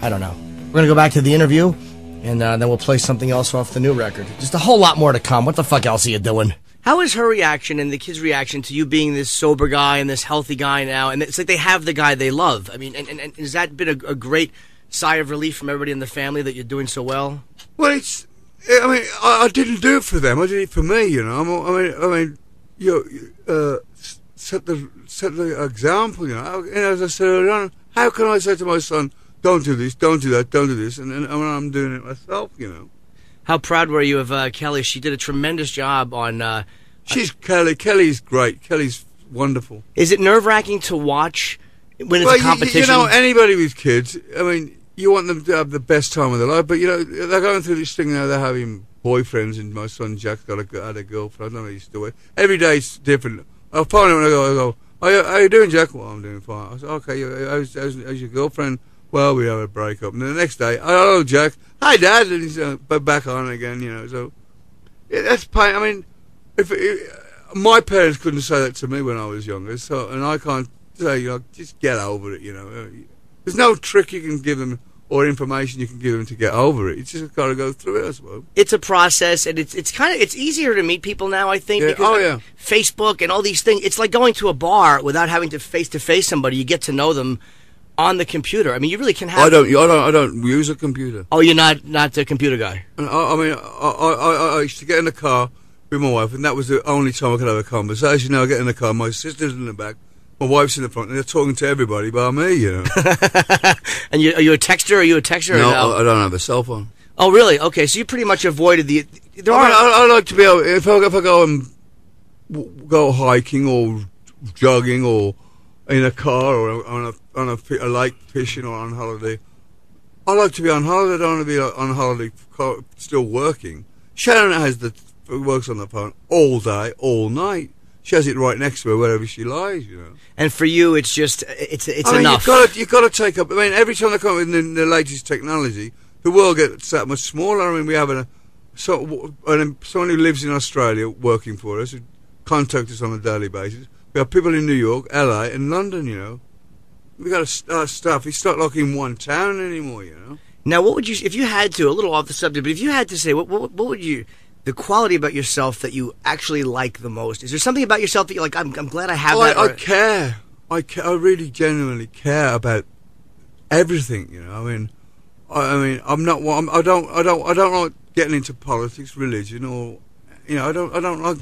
I don't know. We're going to go back to the interview, and then we'll play something else off the new record. Just a whole lot more to come. What the fuck else are you doing? How is her reaction and the kids' reaction to you being this sober guy and this healthy guy now? And it's like they have the guy they love. I mean, and has that been a great sigh of relief from everybody in the family that you're doing so well? Well, I didn't do it for them. I did it for me, you know. I mean, set the example, you know. And as I said earlier on, how can I say to my son, don't do this, don't do that, don't do this, and I'm doing it myself, you know. How proud were you of Kelly? She did a tremendous job on... Kelly. Kelly's great. Kelly's wonderful. Is it nerve-wracking to watch when it's a competition? You know, anybody with kids, I mean, you want them to have the best time of their life, but, you know, they're going through this thing now, they're having boyfriends, and my son Jack's had a girlfriend. I don't know if he's still with. Every day it's different. I find it when I go, how you doing, Jack? Well, I'm doing fine. I said, okay, how's your girlfriend? Well, we have a breakup. And then the next day, hello, Jack. Hi, Dad. And he's back on again, you know. So, yeah, that's pain. I mean, if my parents couldn't say that to me when I was younger, so, and I can't say, you know, just get over it, you know. There's no trick you can give them or information you can give them to get over it. It's just got to go through it, I suppose. It's a process, and it's easier to meet people now, I think, because Facebook and all these things. It's like going to a bar without having to face somebody. You get to know them on the computer. I mean, you really can have... I don't use a computer. Oh, you're not the computer guy? I used to get in the car with my wife, and that was the only time I could have a conversation. Now I get in the car, my sister's in the back, my wife's in the front, and they're talking to everybody but me, you know. And are you a texter? Are you a texter? No, I don't have a cell phone. Oh, really? Okay, so you pretty much avoided the... I like to be able... If I go and go hiking or jogging or in a car or on a lake fishing or on holiday, I like to be on holiday. I don't want to be on holiday still working. Sharon works on the phone all day, all night. She has it right next to her wherever she lies, you know. And for you, it's just it's I mean, enough. You've got to take up. I mean, every time they come with the latest technology, the world gets that much smaller. I mean, we have someone who lives in Australia working for us, who contact us on a daily basis. We have people in New York, LA, and London, you know. We got stuff. It's not like in one town anymore, you know. Now, what would you, if you had to, a little off the subject, but if you had to say, what would you, the quality about yourself that you actually like the most? Is there something about yourself that you're like, I'm glad I have that? I care. I really genuinely care about everything, you know. I mean, I'm not. I don't like getting into politics, religion, or, you know, I don't like.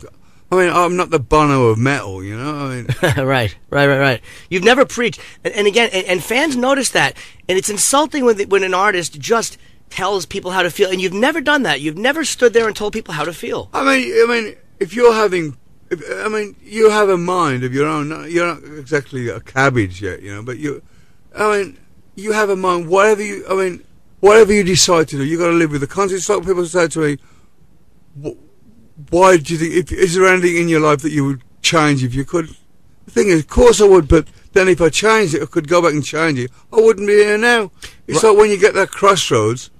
I mean, I'm not the Bono of metal, you know. I mean, right. You've never preached, and again, and fans notice that, and it's insulting when an artist just tells people how to feel, and you've never done that. You've never stood there and told people how to feel. I mean, if you're having, you have a mind of your own. You're not exactly a cabbage yet, you know, but you have a mind. Whatever you decide to do, you got to live with the consequences. Like people say to me, why do you think? Is there anything in your life that you would change if you could? The thing is, of course I would, but then if I changed it, I could go back and change it. I wouldn't be here now. It's like when you get that crossroads.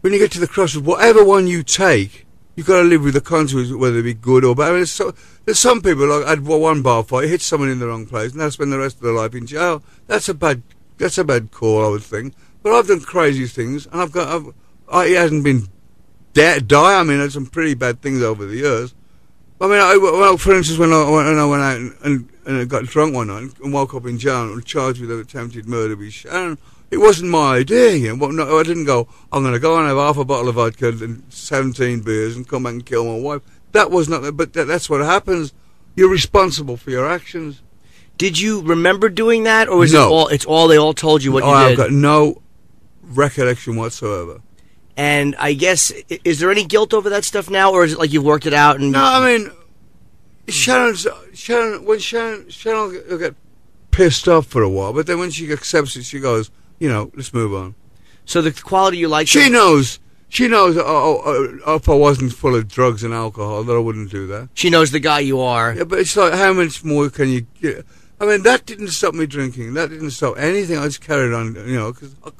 When you get to the crossroads, whatever one you take, you've got to live with the consequences, whether it be good or bad. I mean, there's some people, like, I had one bar fight, hit someone in the wrong place, and they'll spend the rest of their life in jail. That's a bad call, I would think. But I've done crazy things, and he hasn't been die. I mean, there's some pretty bad things over the years. I mean, for instance, when I went out and got drunk one night and woke up in jail and was charged with attempted murder with Sharon, it wasn't my idea, you know. No, I didn't go, I'm going to go and have half a bottle of vodka and 17 beers and come back and kill my wife. That was not, but that's what happens. You're responsible for your actions. Did you remember doing that, or was no. They all told you what you did? I've got no recollection whatsoever. And I guess, is there any guilt over that stuff now, or is it like you've worked it out? And no, I mean, Sharon will get pissed off for a while, but then when she accepts it, she goes, you know, let's move on. So the quality you like... She knows, if I wasn't full of drugs and alcohol, that I wouldn't do that. She knows the guy you are. Yeah, but it's like, how much more can you get? I mean, that didn't stop me drinking. That didn't stop anything. I just carried on, you know, because I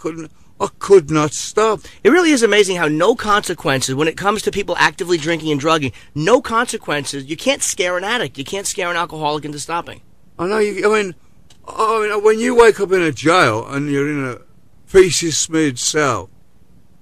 could not stop. It really is amazing how no consequences, when it comes to people actively drinking and drugging, no consequences. You can't scare an addict. You can't scare an alcoholic into stopping. I know. I mean, when you wake up in a jail and you're in a feces smeared cell,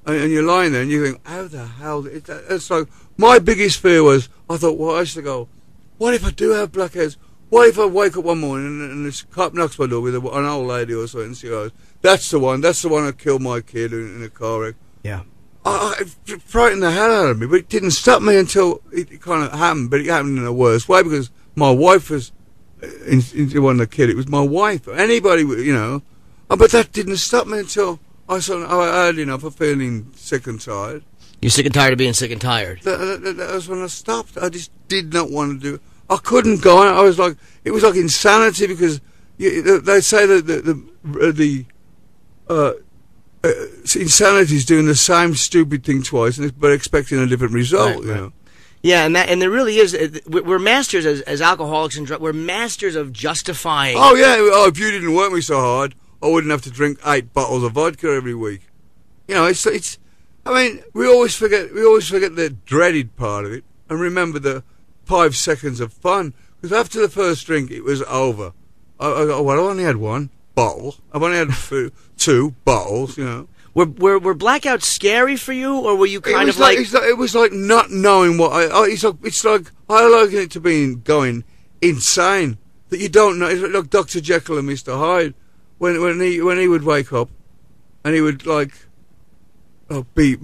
and you're lying there and you think, how the hell? It's like my biggest fear was, I thought, well, I used to go, what if I do have blackheads? What if I wake up one morning and this cop knocks my door with an old lady or something, and she goes, that's the one that killed my kid in a car wreck. Yeah. It frightened the hell out of me, but it didn't stop me until it kind of happened, but it happened in a worse way because my wife was into one of the kid. It was my wife. Anybody, you know. But that didn't stop me until I had enough of feeling sick and tired. You're sick and tired of being sick and tired. That was when I stopped. I just did not want to do it. I couldn't go on. I was like, it was like insanity because they say that insanity is doing the same stupid thing twice, but expecting a different result. Right, you know. Yeah, and there really is. We're masters as alcoholics and we're masters of justifying. Oh yeah. Oh, if you didn't work me so hard, I wouldn't have to drink 8 bottles of vodka every week. You know, it's. I mean, we always forget the dreaded part of it, and remember the 5 seconds of fun. Because after the first drink, it was over. Well, I only had 1 bottle. I've only had 2 bottles. You know. Were blackouts scary for you, or were you kind of like? It was like not knowing what it's like. I liken it to being going insane that you don't know. It's like Dr. Jekyll and Mr. Hyde when he would wake up and he would like be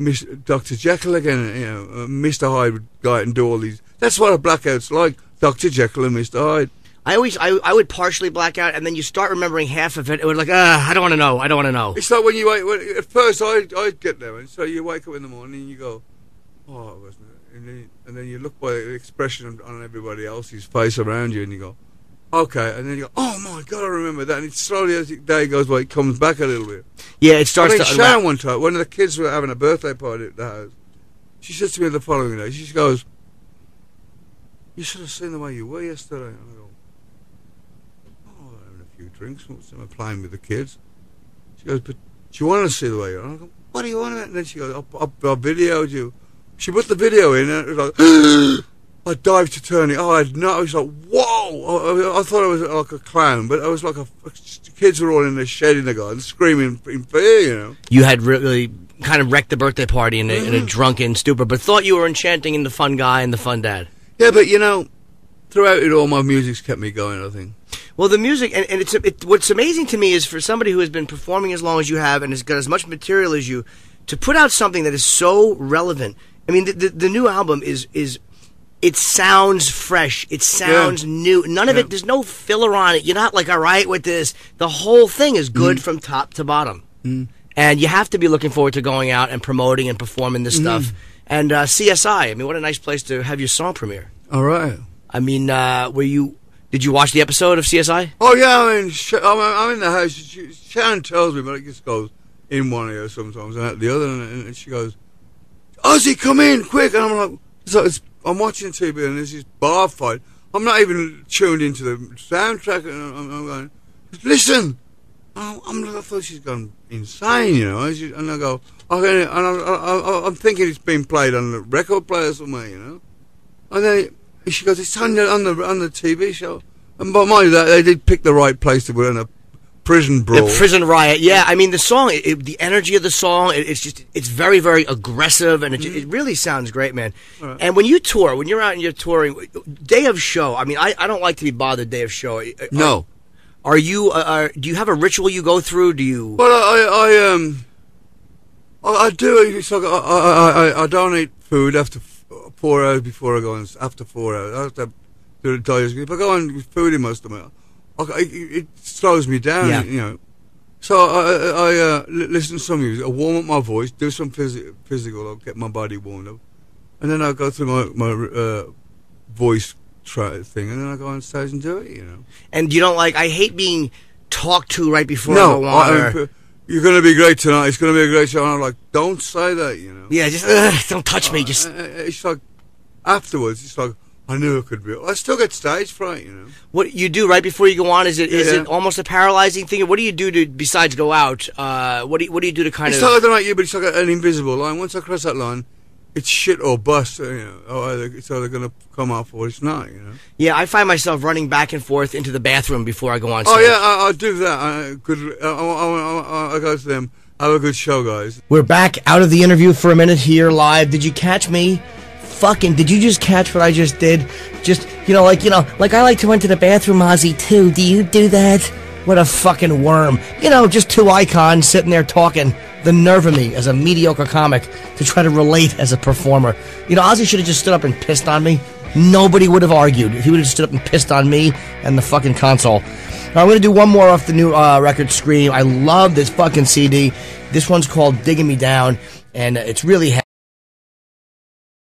Dr. Jekyll again. You know, Mr. Hyde would go out and do all these. That's what a blackout's like. Dr. Jekyll and Mr. Hyde. I would partially black out, and then you start remembering half of it. It would like, I don't want to know. I don't want to know. It's like when you wake. At first, I'd get there, and so you wake up in the morning and you go, oh, it wasn't it? And then you look by the expression on everybody else's face around you, and you go, okay. And then you go, oh my God, I remember that. And it slowly, as the day goes by, it comes back a little bit. Yeah, it starts to. Sharon one time, one of the kids were having a birthday party at the house. She said to me the following day, she goes, you should have seen the way you were yesterday. And I go, drinks, I'm playing with the kids. She goes, but do you want to see the way you're? I go, what do you want? And then she goes, I videoed you. She put the video in, and it was like, I dived to turn it. I was like, whoa! I thought I was like a clown, but I was like the kids were all in the shed in the garden screaming in fear, you know. You had really kind of wrecked the birthday party in a drunken stupor, but thought you were enchanting and the fun guy and the fun dad. Yeah, but you know, throughout it all, my music's kept me going, I think. Well, the music, and what's amazing to me is for somebody who has been performing as long as you have and has got as much material as you, to put out something that is so relevant. I mean, the new album is it sounds fresh. It sounds new. None of it, there's no filler on it. You're not like, all right with this. The whole thing is good from top to bottom. And you have to be looking forward to going out and promoting and performing this stuff. And CSI, I mean, what a nice place to have your song premiere. All right. I mean, did you watch the episode of CSI? Oh, yeah, I mean, I'm in the house. Sharon tells me, but it just goes in one ear sometimes and out the other. And she goes, Ozzy, come in, quick. And I'm like, I'm watching TV and there's this bar fight. I'm not even tuned into the soundtrack. And I'm going, listen. I thought she's gone insane, you know. And I go, okay, and I'm thinking it's been played on the record player somewhere, you know. And then she goes, it's on the TV show. And by mind you, they did pick the right place to put in a prison brawl. The prison riot, yeah. I mean, the song, the energy of the song, it's very, very aggressive, and it really sounds great, man. Right. And when you tour, when you're out and you're touring, day of show, I mean, I don't like to be bothered day of show. No. Are you, do you have a ritual you go through? Do you? Well, I do. It's like I don't eat food after 4 hours before I go on. After 4 hours, I have to do the diet. If I go on with food in most of my, it slows me down. Yeah. You know. So I listen to some music. I warm up my voice, do some physical. I'll get my body warmed up, and then I go through my voice thing, and then I go on stage and do it. You know. And you don't like? I hate being talked to right before I go on. You're going to be great tonight. It's going to be a great show. And I'm like, don't say that, you know. Yeah, just don't touch me. Just it's like afterwards. It's like I knew it could be. I still get stage fright, you know. What you do right before you go on is it almost a paralyzing thing? What do you do besides go out? What do you do to kind of? It's like I don't know you, but it's like an invisible line. Once I cross that line, it's shit or bust. You know, so they're going to come off or it's not. You know. Yeah, I find myself running back and forth into the bathroom before I go on stage. Oh yeah, I do that. I go to them. Have a good show, guys. We're back out of the interview for a minute here live. Did you catch me? Did you just catch what I just did? Just, like I like to enter the bathroom, Ozzy, too. Do you do that? What a fucking worm. Just two icons sitting there talking. The nerve of me as a mediocre comic to try to relate as a performer. Ozzy should have just stood up and pissed on me. Nobody would have argued if he would have stood up and pissed on me and the fucking console. I'm going to do one more off the new record, Scream. I love this fucking CD. This one's called Digging Me Down, and it's really